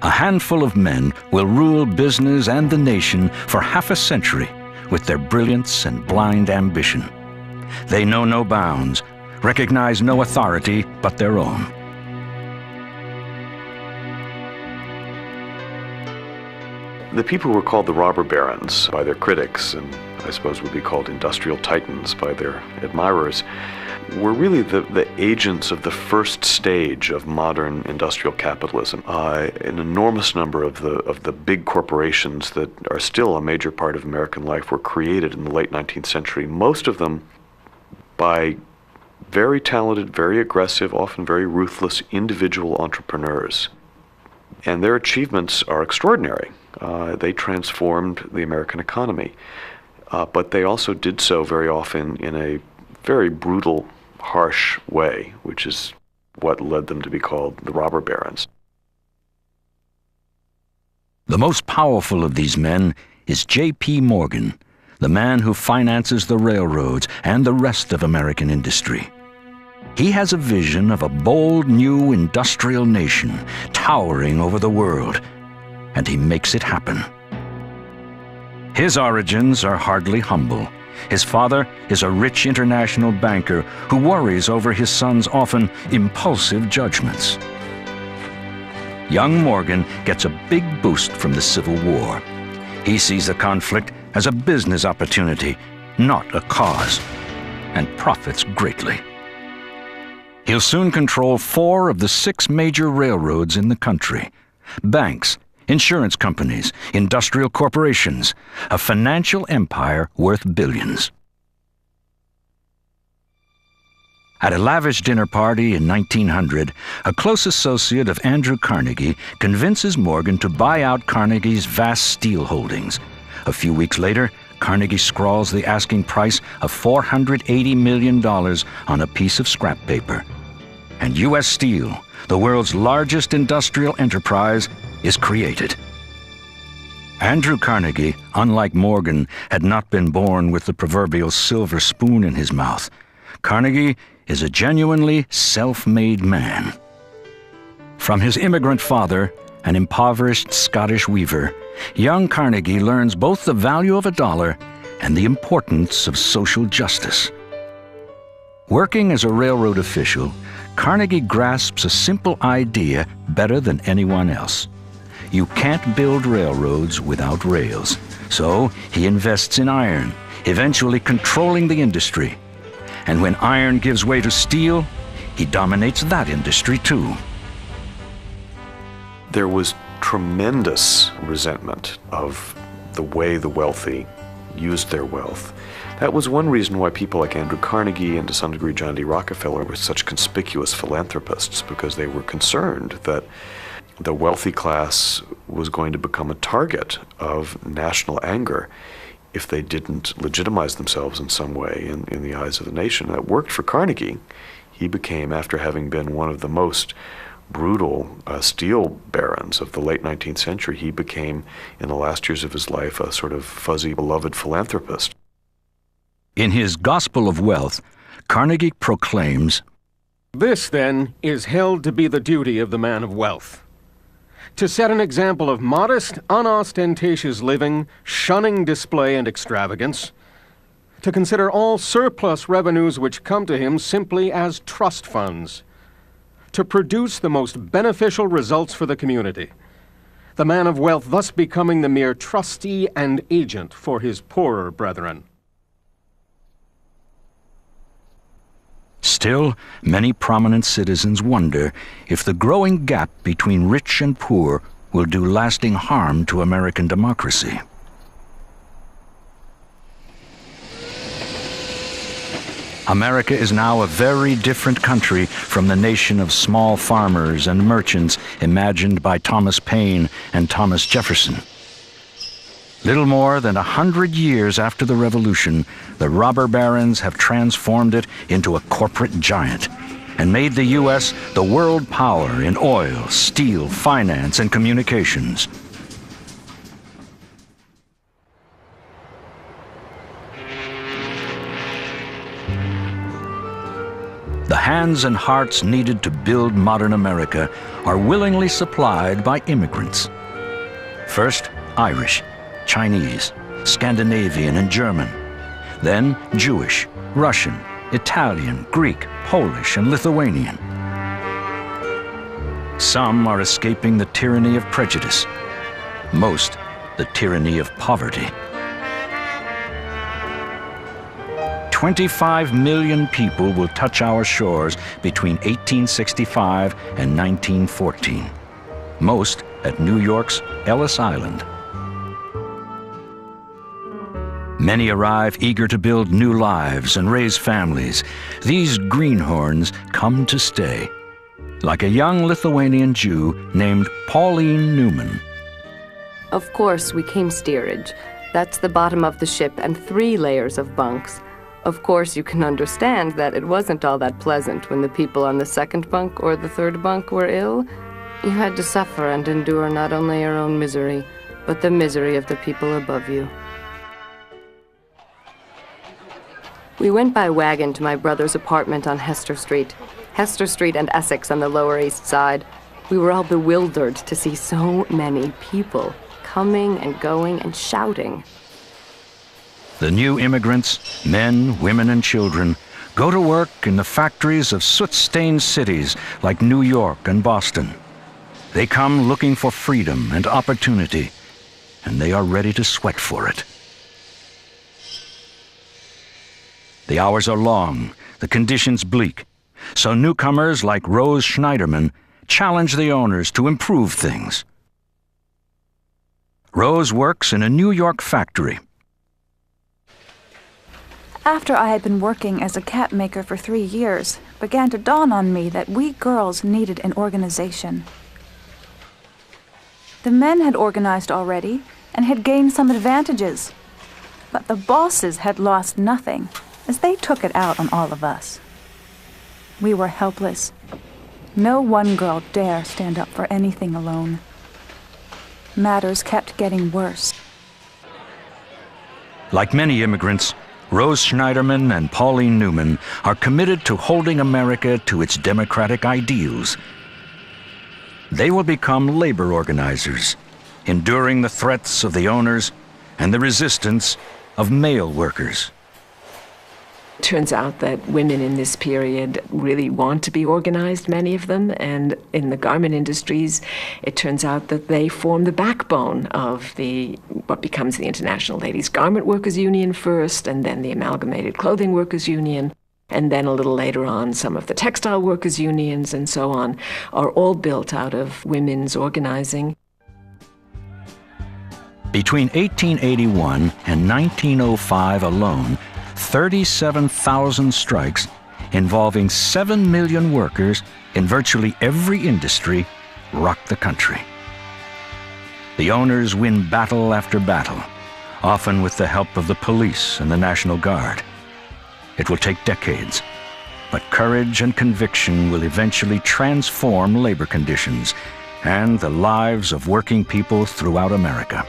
A handful of men will rule business and the nation for half a century with their brilliance and blind ambition. They know no bounds, recognize no authority but their own. The people were called the robber barons by their critics, and I suppose would be called industrial titans by their admirers, were really the agents of the first stage of modern industrial capitalism. An enormous number of the big corporations that are still a major part of American life were created in the late 19th century, most of them by very talented, very aggressive, often very ruthless individual entrepreneurs. And their achievements are extraordinary. They transformed the American economy. But they also did so very often in a very brutal, harsh way, which is what led them to be called the robber barons. The most powerful of these men is J.P. Morgan, the man who finances the railroads and the rest of American industry. He has a vision of a bold new industrial nation towering over the world, and he makes it happen. His origins are hardly humble. His father is a rich international banker who worries over his son's often impulsive judgments. Young Morgan gets a big boost from the Civil War. He sees the conflict as a business opportunity, not a cause, and profits greatly. He'll soon control 4 of the 6 major railroads in the country, banks, insurance companies, industrial corporations, a financial empire worth billions. At a lavish dinner party in 1900, a close associate of Andrew Carnegie convinces Morgan to buy out Carnegie's vast steel holdings. A few weeks later, Carnegie scrawls the asking price of $480 million on a piece of scrap paper. And U.S. Steel, the world's largest industrial enterprise, is created. Andrew Carnegie, unlike Morgan, had not been born with the proverbial silver spoon in his mouth. Carnegie is a genuinely self-made man. From his immigrant father, an impoverished Scottish weaver, young Carnegie learns both the value of a dollar and the importance of social justice. Working as a railroad official, Carnegie grasps a simple idea better than anyone else. You can't build railroads without rails, so he invests in iron, eventually controlling the industry. And when iron gives way to steel, he dominates that industry too. There was tremendous resentment of the way the wealthy used their wealth. That was one reason why people like Andrew Carnegie and to some degree John D. Rockefeller were such conspicuous philanthropists, because they were concerned that the wealthy class was going to become a target of national anger if they didn't legitimize themselves in some way in the eyes of the nation. That worked for Carnegie. He became, after having been one of the most brutal steel barons of the late 19th century, he became, in the last years of his life, a sort of fuzzy, beloved philanthropist. In his Gospel of Wealth, Carnegie proclaims, "This, then, is held to be the duty of the man of wealth: to set an example of modest, unostentatious living, shunning display and extravagance, to consider all surplus revenues which come to him simply as trust funds, to produce the most beneficial results for the community, the man of wealth thus becoming the mere trustee and agent for his poorer brethren." Still, many prominent citizens wonder if the growing gap between rich and poor will do lasting harm to American democracy. America is now a very different country from the nation of small farmers and merchants imagined by Thomas Paine and Thomas Jefferson. Little more than 100 years after the Revolution, the robber barons have transformed it into a corporate giant and made the U.S. the world power in oil, steel, finance, and communications. The hands and hearts needed to build modern America are willingly supplied by immigrants. First, Irish, Chinese, Scandinavian, and German. Then Jewish, Russian, Italian, Greek, Polish, and Lithuanian. Some are escaping the tyranny of prejudice. Most, the tyranny of poverty. 25 million people will touch our shores between 1865 and 1914. Most at New York's Ellis Island. Many arrive eager to build new lives and raise families. These greenhorns come to stay, like a young Lithuanian Jew named Pauline Newman. Of course, we came steerage. That's the bottom of the ship and 3 layers of bunks. Of course, you can understand that it wasn't all that pleasant when the people on the 2nd bunk or the 3rd bunk were ill. You had to suffer and endure not only your own misery, but the misery of the people above you. We went by wagon to my brother's apartment on Hester Street. Hester Street and Essex on the Lower East Side. We were all bewildered to see so many people coming and going and shouting. The new immigrants, men, women, and children, go to work in the factories of soot-stained cities like New York and Boston. They come looking for freedom and opportunity, and they are ready to sweat for it. The hours are long, the conditions bleak, so newcomers like Rose Schneiderman challenge the owners to improve things. Rose works in a New York factory. After I had been working as a cap maker for 3 years, it began to dawn on me that we girls needed an organization. The men had organized already and had gained some advantages, but the bosses had lost nothing, as they took it out on all of us. We were helpless. No one girl dare stand up for anything alone. Matters kept getting worse. Like many immigrants, Rose Schneiderman and Pauline Newman are committed to holding America to its democratic ideals. They will become labor organizers, enduring the threats of the owners and the resistance of male workers. It turns out that women in this period really want to be organized, many of them, and in the garment industries, it turns out that they form the backbone of what becomes the International Ladies Garment Workers Union first, and then the Amalgamated Clothing Workers Union, and then a little later on some of the textile workers unions and so on, are all built out of women's organizing. Between 1881 and 1905 alone, 37,000 strikes involving 7 million workers in virtually every industry rocked the country. The owners win battle after battle, often with the help of the police and the National Guard. It will take decades, but courage and conviction will eventually transform labor conditions and the lives of working people throughout America.